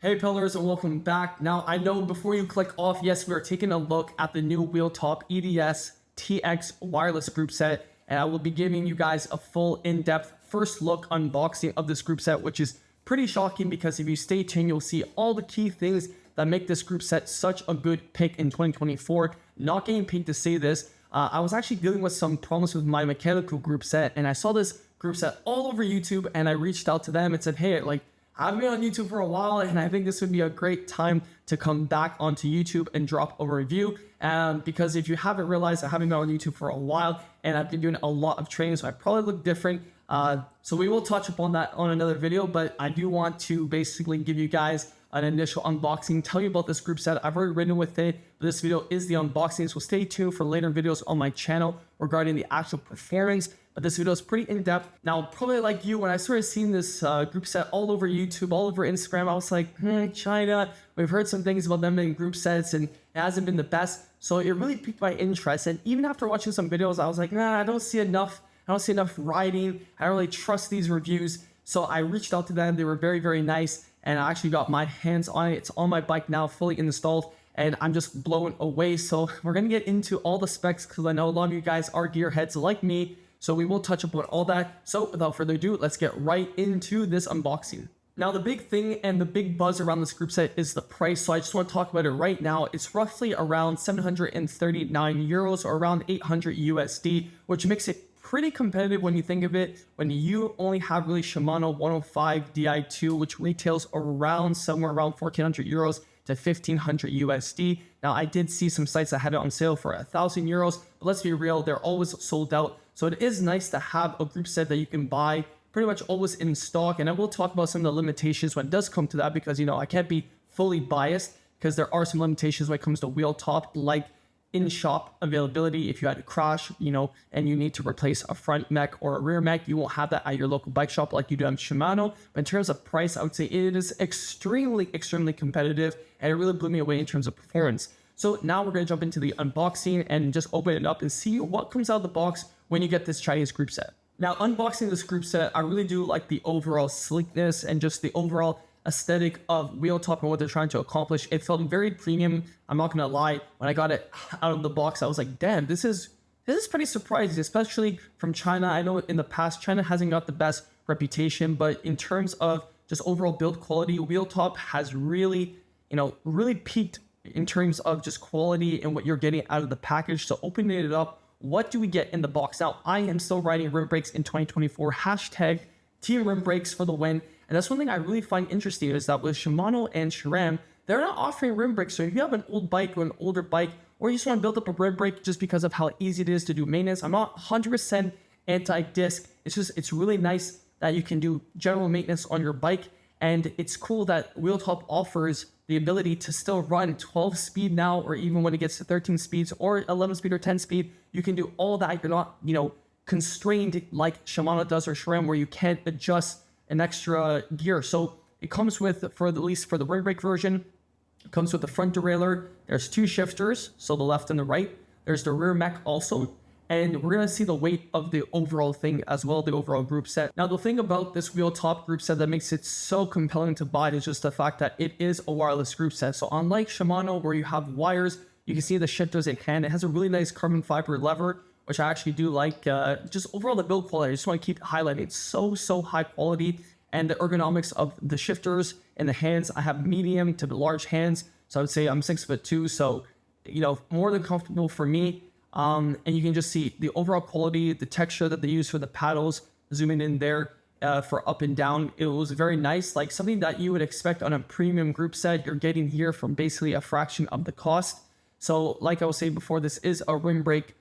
Hey pillars, and welcome back. Now I know before you click off, yes, we are taking a look at the new WheelTop EDS-TX wireless group set, and I will be giving you guys a full in-depth first look unboxing of this group set, which is pretty shocking because if you stay tuned, you'll see all the key things that make this group set such a good pick in 2024. Not getting paid to say this. I was actually dealing with some problems with my mechanical group set, and I saw this group set all over YouTube, and I reached out to them and said, hey, I've been on YouTube for a while, and I think this would be a great time to come back onto YouTube and drop a review. Because if you haven't realized, I haven't been on YouTube for a while, and I've been doing a lot of training, so I probably look different. So we will touch upon that on another video, but I do want to basically give you guys an initial unboxing, tell you about this group set. I've already written with it, but this video is the unboxing, so stay tuned for later videos on my channel regarding the actual performance. But this video is pretty in-depth. Now, probably like you, when I started seeing this group set all over YouTube, all over Instagram, I was like, China, we've heard some things about them in group sets, and it hasn't been the best. So it really piqued my interest. And even after watching some videos, I was like, nah, I don't see enough riding. I don't really trust these reviews. So I reached out to them. They were very, very nice. And I actually got my hands on it. It's on my bike now, fully installed, and I'm just blown away. So we're gonna get into all the specs because I know a lot of you guys are gearheads like me. So we will touch upon all that. So without further ado, let's get right into this unboxing. Now, the big thing and the big buzz around this group set is the price. So I just want to talk about it right now. It's roughly around 739 euros or around 800 USD, which makes it pretty competitive when you think of it, when you only have really Shimano 105 Di2, which retails around somewhere around 1400 euros to 1500 USD. Now, I did see some sites that had it on sale for 1000 euros, but let's be real, they're always sold out. So it is nice to have a group set that you can buy pretty much always in stock. And I will talk about some of the limitations when it does come to that, because, you know, I can't be fully biased because there are some limitations when it comes to WheelTop, like in-shop availability. If you had a crash, you know, and you need to replace a front mech or a rear mech, you won't have that at your local bike shop like you do on Shimano. But in terms of price, I would say it is extremely competitive, and it really blew me away in terms of performance. So now we're going to jump into the unboxing and just open it up and see what comes out of the box when you get this Chinese group set. Now, unboxing this group set, I really do like the overall sleekness and just the overall aesthetic of WheelTop and what they're trying to accomplish. It felt very premium. I'm not gonna lie, when I got it out of the box, I was like, damn, this is pretty surprising, especially from China. I know in the past, China hasn't got the best reputation, but in terms of just overall build quality, WheelTop has really, really peaked in terms of just quality and what you're getting out of the package. So opening it up, what do we get in the box? Now, I am still riding rim brakes in 2024, hashtag Team Rim Brakes for the win. And that's one thing I really find interesting is that with Shimano and Sram, they're not offering rim brakes. So if you have an old bike or an older bike, or you just want to build up a rim brake just because of how easy it is to do maintenance, I'm not 100% anti-disc. It's really nice that you can do general maintenance on your bike. And it's cool that WheelTop offers the ability to still run 12 speed now, or even when it gets to 13 speeds or 11 speed or 10 speed, you can do all that. You're not, constrained like Shimano does or Sram, where you can't adjust an extra gear. So it comes with, for at least for the rim brake version, it comes with the front derailleur. There's two shifters, so the left and the right. There's the rear mech also. And we're going to see the weight of the overall thing as well, the overall group set. Now, the thing about this WheelTop group set that makes it so compelling to buy is just the fact that it is a wireless group set. So unlike Shimano, where you have wires, you can see the shifters in hand. It has a really nice carbon fiber lever, which I actually do like. Just overall, the build quality, I just want to keep highlighting. It's so high quality. And the ergonomics of the shifters and the hands, I have medium to large hands. So I would say I'm 6'2", so, more than comfortable for me. And you can just see the overall quality, the texture that they use for the paddles, zooming in there for up and down. It was very nice, like something that you would expect on a premium group set. You're getting here from basically a fraction of the cost. So like I was saying before, this is a rim brake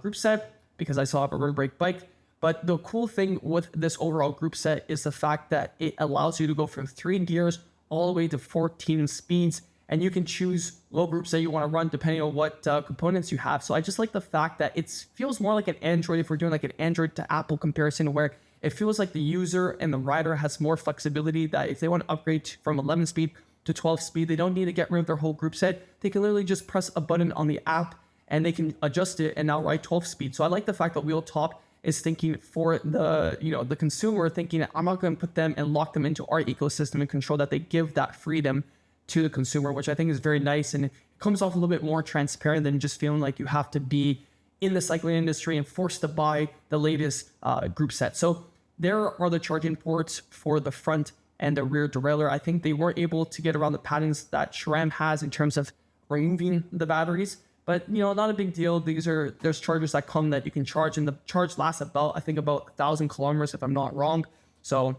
group set because I still have a rim brake bike. But the cool thing with this overall group set is the fact that it allows you to go from 3 gears all the way to 14 speeds. And you can choose what groups that you want to run depending on what components you have. So I just like the fact that it feels more like an Android, if we're doing like an Android to Apple comparison, where it feels like the user and the rider has more flexibility, that if they want to upgrade from 11 speed to 12 speed, they don't need to get rid of their whole group set. They can literally just press a button on the app and they can adjust it and now ride 12 speed. So I like the fact that WheelTop is thinking for the, the consumer, thinking I'm not going to put them and lock them into our ecosystem and control that. They give that freedom to the consumer, which I think is very nice. And it comes off a little bit more transparent than just feeling like you have to be in the cycling industry and forced to buy the latest group set. So there are the charging ports for the front and the rear derailleur. I think they weren't able to get around the patents that Sram has in terms of removing the batteries, but not a big deal. There's chargers that come that you can charge, and the charge lasts about 1,000 kilometers if I'm not wrong. So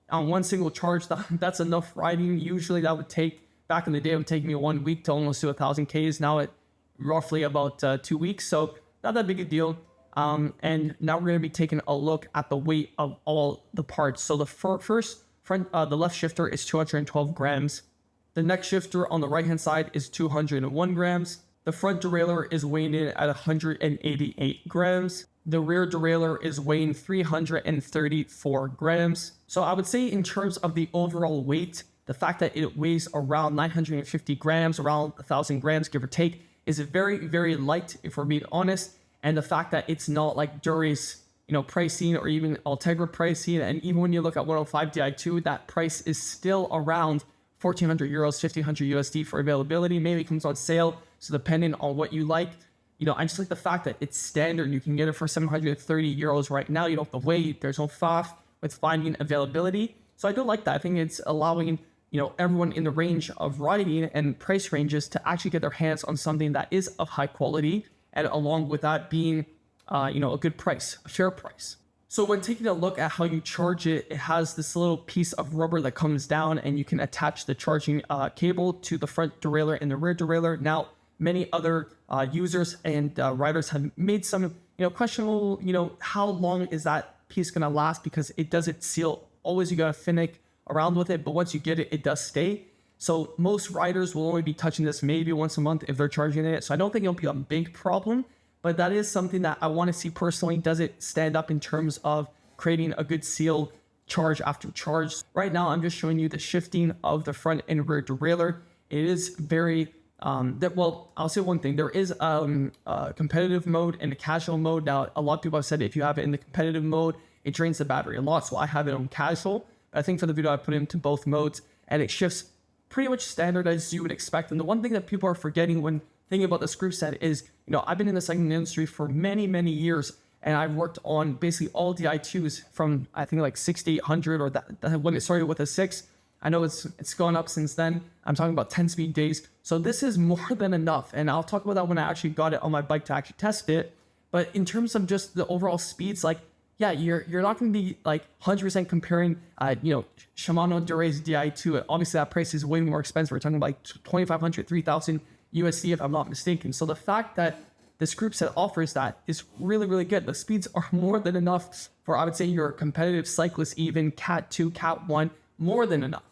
on one single charge, that's enough riding. Usually that would take, back in the day, it would take me 1 week to almost do 1,000 Ks. Now it roughly about 2 weeks. So not that big a deal. And now we're going to be taking a look at the weight of all the parts. So the the left shifter is 212 grams. The next shifter on the right-hand side is 201 grams. The front derailleur is weighing in at 188 grams. The rear derailleur is weighing 334 grams. So I would say in terms of the overall weight, the fact that it weighs around 950 grams, around 1,000 grams, give or take, is very, very light, if we're being honest. And the fact that it's not like Dura's, pricing, or even Ultegra pricing, and even when you look at 105 Di2, that price is still around 1,400 euros, 1,500 USD for availability. Maybe it comes on sale, so depending on what you like. I just like the fact that it's standard. You can get it for 730 euros right now. You don't have to wait. There's no faff with finding availability. So I do like that. I think it's allowing, everyone in the range of riding and price ranges to actually get their hands on something that is of high quality, and along with that being, a good price, a fair price. So when taking a look at how you charge it, it has this little piece of rubber that comes down, and you can attach the charging cable to the front derailleur and the rear derailleur. Now, many other users and riders have made some, questionable, how long is that piece going to last, because it doesn't seal. Always you got to finick around with it, but once you get it, it does stay. So most riders will only be touching this maybe once a month if they're charging it. So I don't think it'll be a big problem, but that is something that I want to see personally. Does it stand up in terms of creating a good seal charge after charge? Right now, I'm just showing you the shifting of the front and rear derailleur. It is very, I'll say one thing. There is a competitive mode and a casual mode. Now, a lot of people have said if you have it in the competitive mode, it drains the battery a lot. So I have it on casual. I think for the video, I put it into both modes, and it shifts pretty much standard as you would expect. And the one thing that people are forgetting when thinking about this group set is, I've been in the cycling industry for many, many years, and I've worked on basically all Di2s from, I think, like 6,800, or that when it started with a 6. I know it's gone up since then. I'm talking about 10-speed days. So this is more than enough, and I'll talk about that when I actually got it on my bike to actually test it. But in terms of just the overall speeds, yeah, you're not going to be 100% comparing, Shimano Dura's Di2. Obviously, that price is way more expensive. We're talking about 2,500, 3,000 USD, if I'm not mistaken. So the fact that this group set offers that is really, really good. The speeds are more than enough for, I would say, your competitive cyclist, even Cat 2, Cat 1, more than enough.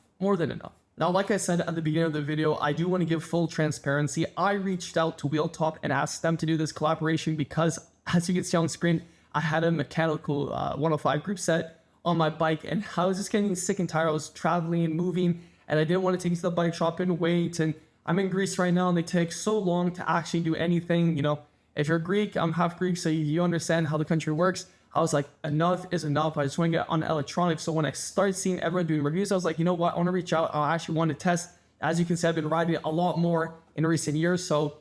Now, like I said at the beginning of the video, I do want to give full transparency. I reached out to WheelTop and asked them to do this collaboration because, as you can see on screen, I had a mechanical 105 group set on my bike, and I was just getting sick and tired. I was traveling and moving, and I didn't want to take it to the bike shop and wait. And I'm in Greece right now, and they take so long to actually do anything. If you're Greek, I'm half Greek, so you understand how the country works. I was like, enough is enough. I just want to get on electronics. So when I started seeing everyone doing reviews, I was like, you know what? I want to reach out. I actually want to test. As you can see, I've been riding it a lot more in recent years. So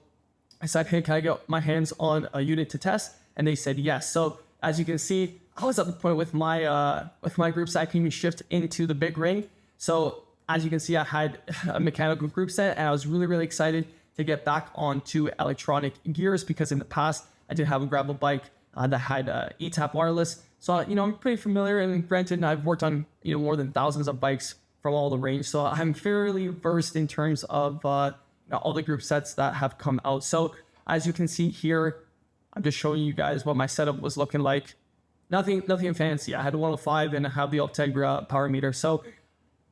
I said, hey, can I get my hands on a unit to test? And they said yes. So as you can see, I was at the point with my group set, I can even shift into the big ring. So as you can see, I had a mechanical group set, and I was really, really excited to get back onto electronic gears, because in the past I did have a gravel bike that had ETAP wireless. So, I'm pretty familiar, and granted, I've worked on, more than thousands of bikes from all the range. So I'm fairly versed in terms of all the group sets that have come out. So as you can see here, I'm just showing you guys what my setup was looking like. Nothing fancy. I had a 105 and I have the Ultegra power meter. So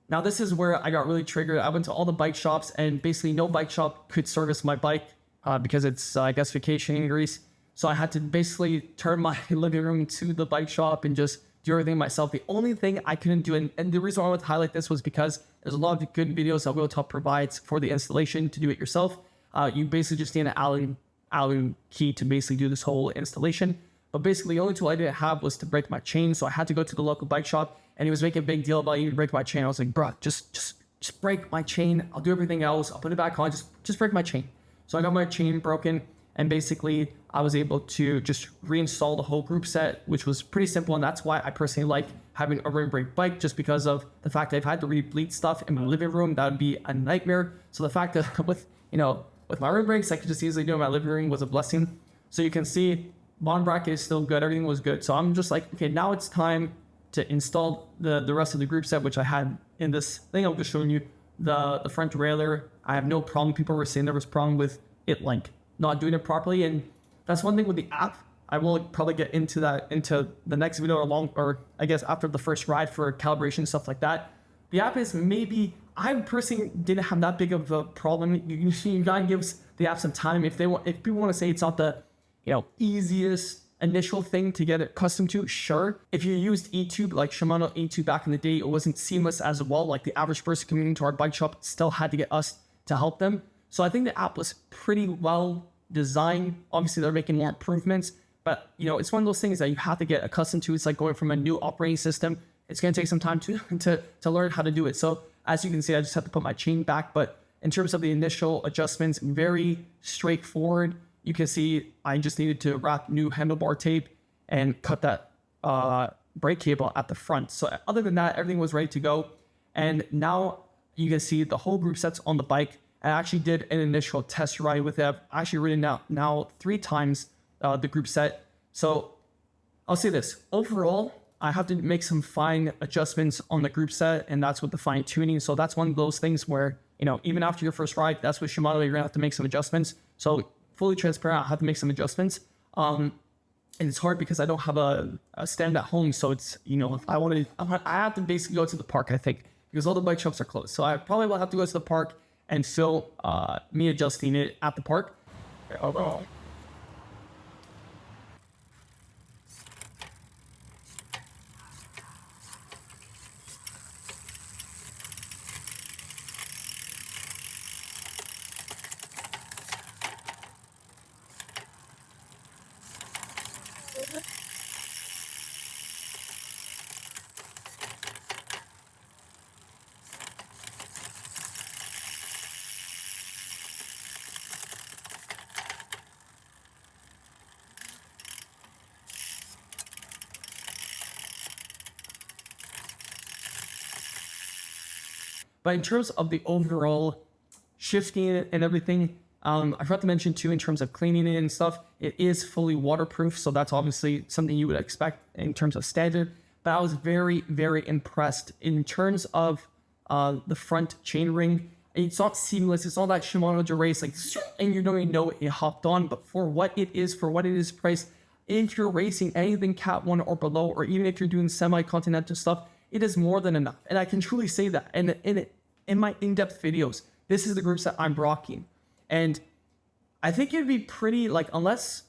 now this is where I got really triggered. I went to all the bike shops, and basically no bike shop could service my bike because it's, I guess, vacation in Greece. So I had to basically turn my living room to the bike shop and just do everything myself. The only thing I couldn't do, and the reason why I wanted to highlight this was because there's a lot of good videos that WheelTop provides for the installation to do it yourself. You basically just need an Allen key to basically do this whole installation. But basically, the only tool I didn't have was to break my chain. So I had to go to the local bike shop, and he was making a big deal about you to break my chain. I was like, bro, just break my chain. I'll do everything else. I'll put it back on. Just break my chain. So I got my chain broken, and basically I was able to just reinstall the whole group set, which was pretty simple. And that's why I personally like having a rim brake bike, just because of the fact that I've had to re-bleed stuff in my living room. That would be a nightmare. So the fact that with my rim brakes, I could just easily do in my living room was a blessing. So you can see bottom bracket is still good. Everything was good. So I'm just like, okay, now it's time to install the rest of the group set, which I had in this thing. I'm just showing you the front derailleur. I have no problem. People were saying there was a problem with it, like not doing it properly. And that's one thing with the app. I will probably get into that into the next video or I guess after the first ride for calibration, stuff like that. The app is maybe, I personally didn't have that big of a problem. You gotta give the app some time. If people want to say it's not the easiest initial thing to get accustomed to, sure. If you used E2 like Shimano E2 back in the day, it wasn't seamless as well. Like the average person coming into our bike shop still had to get us to help them. So I think the app was pretty well designed. Obviously they're making more improvements, but it's one of those things that you have to get accustomed to. It's like going from a new operating system. It's going to take some time to learn how to do it. So as you can see, I just have to put my chain back, but in terms of the initial adjustments, very straightforward. You can see I just needed to wrap new handlebar tape and cut that brake cable at the front. So other than that, everything was ready to go. And now you can see the whole group set's on the bike. I actually did an initial test ride with it. I've actually ridden now 3 times the group set. So I'll say this, overall, I have to make some fine adjustments on the group set, and that's with the fine tuning. So that's one of those things where, even after your first ride, that's with Shimano, you're gonna have to make some adjustments. So fully transparent, I have to make some adjustments. And it's hard because I don't have a stand at home. So it's, I have to basically go to the park, I think, because all the bike shops are closed. So I probably will have to go to the park and film me adjusting it at the park. But in terms of the overall shifting and everything, I forgot to mention too, in terms of cleaning it and stuff, it is fully waterproof. So that's obviously something you would expect in terms of standard. But I was very, very impressed in terms of the front chain ring. It's not seamless. It's not that Shimano Derace, like, and you don't even know it hopped on. But for what it is priced, if you're racing anything Cat 1 or below, or even if you're doing semi-continental stuff, it is more than enough. And I can truly say that. And in my in-depth videos, this is the groups that I'm rocking. And I think it'd be pretty, like, if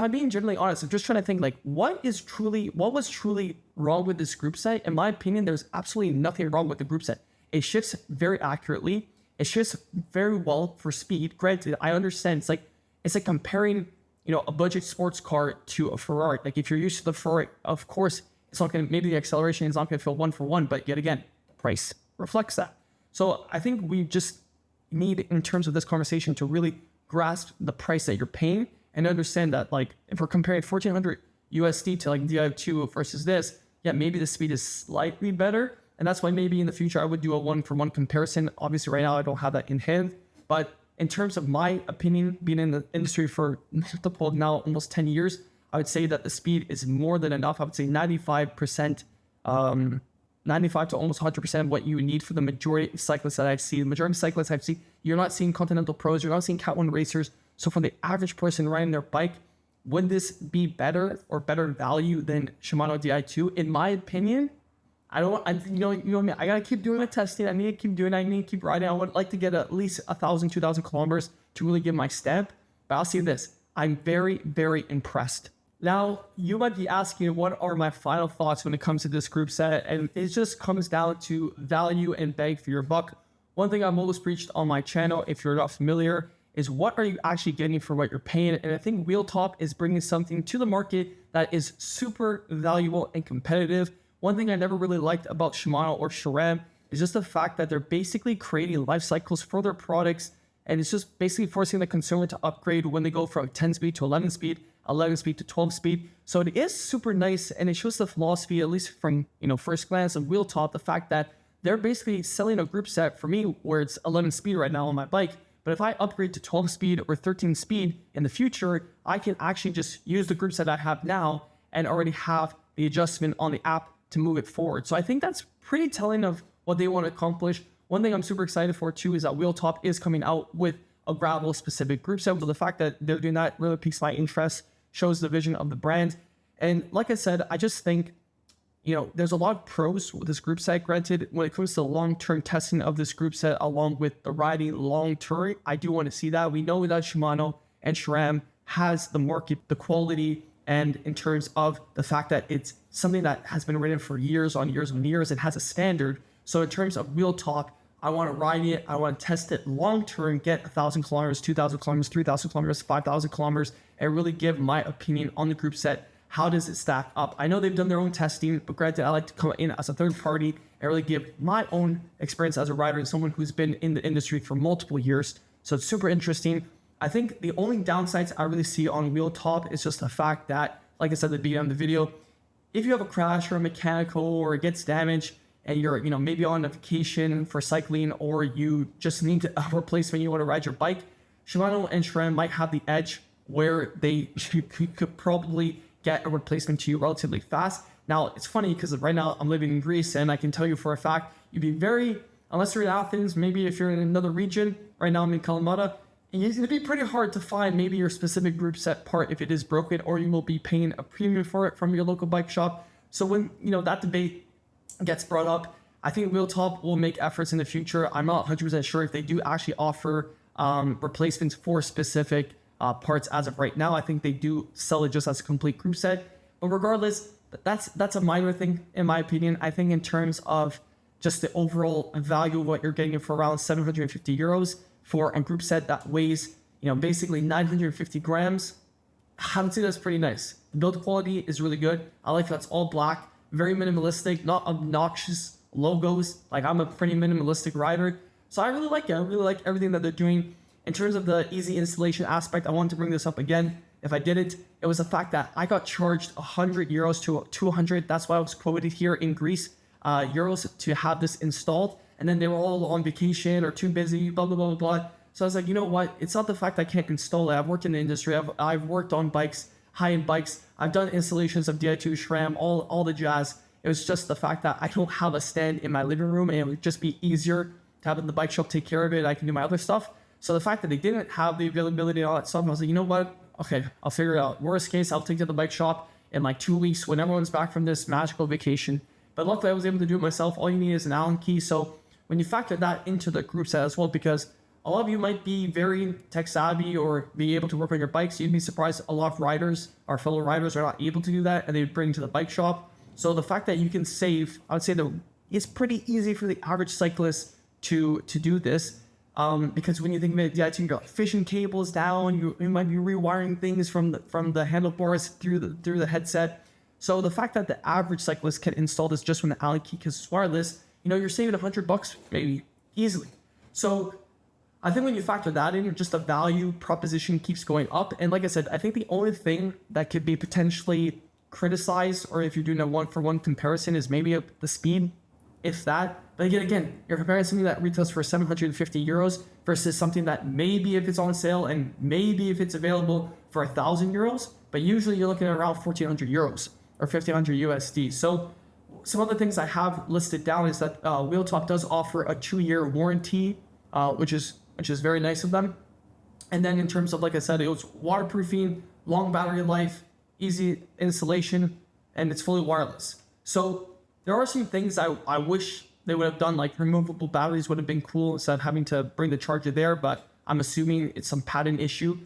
I'm being generally honest, I'm just trying to think, like, what was truly wrong with this group set? In my opinion, there's absolutely nothing wrong with the group set. It shifts very accurately. It shifts very well for speed. Granted, I understand. It's like comparing, a budget sports car to a Ferrari. Like, if you're used to the Ferrari, of course, it's not going to, maybe the acceleration is not going to feel 1 for 1, but yet again, the price reflects that. So I think we just need, in terms of this conversation, to really grasp the price that you're paying and understand that, like, if we're comparing 1,400 USD to like Di2 versus this, yeah, maybe the speed is slightly better. And that's why maybe in the future I would do a 1-for-1 comparison. Obviously right now I don't have that in hand, but in terms of my opinion, being in the industry for now almost 10 years, I would say that the speed is more than enough. I would say 95%, 95 to almost 100% of what you need for the majority of cyclists that I've seen. The majority of cyclists I've seen, you're not seeing Continental Pros, you're not seeing Cat 1 racers. So for the average person riding their bike, would this be better or better value than Shimano Di2? In my opinion, I gotta keep doing my testing. I need to keep riding. I would like to get at least 1,000, 2,000 kilometers to really give my stamp. But I'll say this, I'm very, very impressed. Now, you might be asking, what are my final thoughts when it comes to this group set? And it just comes down to value and bang for your buck. One thing I've always preached on my channel, if you're not familiar, is what are you actually getting for what you're paying? And I think WheelTop is bringing something to the market that is super valuable and competitive. One thing I never really liked about Shimano or Sram is just the fact that they're basically creating life cycles for their products, and it's just basically forcing the consumer to upgrade when they go from 10 speed to 11 speed, 11 speed to 12 speed. So it is super nice, and it shows the philosophy, at least from first glance of WheelTop, the fact that they're basically selling a group set for me where it's 11 speed right now on my bike. But if I upgrade to 12 speed or 13 speed in the future, I can actually just use the group set I have now and already have the adjustment on the app to move it forward. So I think that's pretty telling of what they want to accomplish. One thing I'm super excited for too is that WheelTop is coming out with a gravel specific group set. So the fact that they're doing that really piques my interest, shows the vision of the brand. And like I said, I just think, there's a lot of pros with this group set. Granted, when it comes to long-term testing of this group set, along with the riding long-term, I do want to see that. We know that Shimano and Sram has the market, the quality, and in terms of the fact that it's something that has been ridden for years on years on years, it has a standard. So in terms of WheelTop, I want to ride it, I want to test it long-term, get 1,000 kilometers, 2,000 kilometers, 3,000 kilometers, 5,000 kilometers, and really give my opinion on the group set. How does it stack up? I know they've done their own testing, but granted, I like to come in as a third party and really give my own experience as a rider and someone who's been in the industry for multiple years. So it's super interesting. I think the only downsides I really see on WheelTop is just the fact that, like I said at the beginning of the video, if you have a crash or a mechanical or it gets damaged and you're, maybe on a vacation for cycling or you just need a replacement, you want to ride your bike, Shimano and Sram might have the edge where you could probably get a replacement to you relatively fast. Now, it's funny because right now I'm living in Greece and I can tell you for a fact, you'd be unless you're in Athens, maybe if you're in another region, right now I'm in Kalamata, it'd be pretty hard to find maybe your specific group set part if it is broken, or you will be paying a premium for it from your local bike shop. So when, that debate gets brought up, I think WheelTop will make efforts in the future. I'm not 100% sure if they do actually offer replacements for specific parts as of right now. I think they do sell it just as a complete group set, but regardless, that's a minor thing in my opinion. I think in terms of just the overall value of what you're getting for around 750 euros for a group set that weighs, basically 950 grams, I would say that's pretty nice. The build quality is really good. I like that it's all black, very minimalistic, not obnoxious logos. Like, I'm a pretty minimalistic rider, so I really like it. I really like everything that they're doing. In terms of the easy installation aspect, I wanted to bring this up again. If I didn't, it was the fact that I got charged 100 euros to 200. That's why I was quoted here in Greece, euros to have this installed. And then they were all on vacation or too busy, blah, blah, blah, blah. So I was like, you know what? It's not the fact I can't install it. I've worked in the industry. I've worked on bikes, high-end bikes. I've done installations of Di2, Sram, all the jazz. It was just the fact that I don't have a stand in my living room, and it would just be easier to have the bike shop take care of it. I can do my other stuff. So the fact that they didn't have the availability and all that stuff, I was like, you know what? Okay, I'll figure it out. Worst case, I'll take it to the bike shop in like 2 weeks when everyone's back from this magical vacation. But luckily, I was able to do it myself. All you need is an Allen key. So when you factor that into the group set as well, because a lot of you might be very tech savvy or be able to work on your bikes, you'd be surprised a lot of riders, our fellow riders, are not able to do that, and they bring to the bike shop. So the fact that you can save, I would say that it's pretty easy for the average cyclist to do this. Because when you think of it, yeah, you got fishing cables down, you might be rewiring things from the handlebars through the headset. So the fact that the average cyclist can install this just with an Allen key because it's wireless, you're saving $100 maybe easily. So I think when you factor that in, just the value proposition keeps going up. And like I said, I think the only thing that could be potentially criticized, or if you're doing a one-for-one comparison, is maybe the speed, if that. But again, you're comparing something that retails for 750 euros versus something that maybe if it's on sale and maybe if it's available for 1,000 euros, but usually you're looking at around 1,400 euros or 1,500 USD. So some other things I have listed down is that WheelTop does offer a 2-year warranty, which is very nice of them. And then in terms of, like I said, it was waterproofing, long battery life, easy installation, and it's fully wireless. So there are some things I wish they would have done, like removable batteries would have been cool instead of having to bring the charger there, but I'm assuming it's some patent issue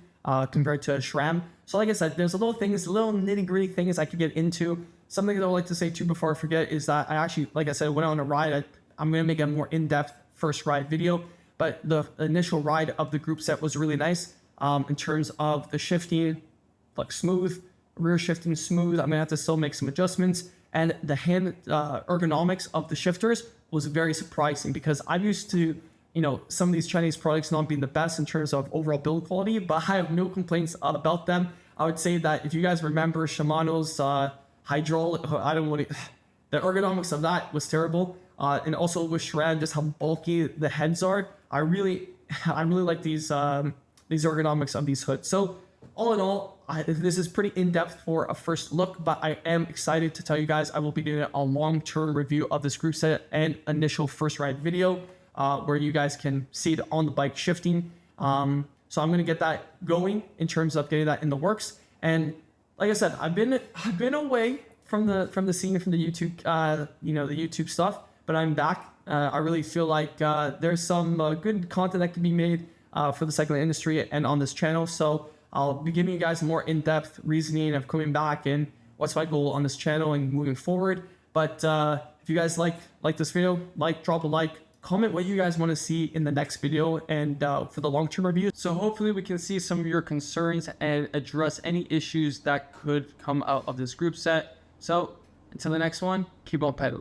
compared to SRAM. So like I said, there's little nitty-gritty things I could get into. Something that I would like to say too before I forget is that I actually, like I said, went on a ride. I'm going to make a more in-depth first ride video, but the initial ride of the group set was really nice in terms of the shifting, like smooth, rear shifting smooth. I'm gonna have to still make some adjustments, and the hand ergonomics of the shifters was very surprising because I'm used to, you know, some of these Chinese products not being the best in terms of overall build quality, but I have no complaints about them. I would say that if you guys remember Shimano's hydraulic, I don't want to, the ergonomics of that was terrible. And also with Sram, just how bulky the heads are. I really like these ergonomics of these hoods. So all in all, this is pretty in-depth for a first look, but I am excited to tell you guys I will be doing a long-term review of this group set and initial first ride video where you guys can see it on the bike shifting. So I'm going to get that going in terms of getting that in the works. And like I said, I've been away from the scene, from the YouTube, you know, the YouTube stuff, but I'm back. I really feel like there's some good content that can be made for the cycling industry and on this channel. So I'll be giving you guys more in-depth reasoning of coming back and what's my goal on this channel and moving forward. But if you guys like this video, drop a like, comment what you guys want to see in the next video and for the long-term review. So hopefully we can see some of your concerns and address any issues that could come out of this group set. So until the next one, keep on pedaling.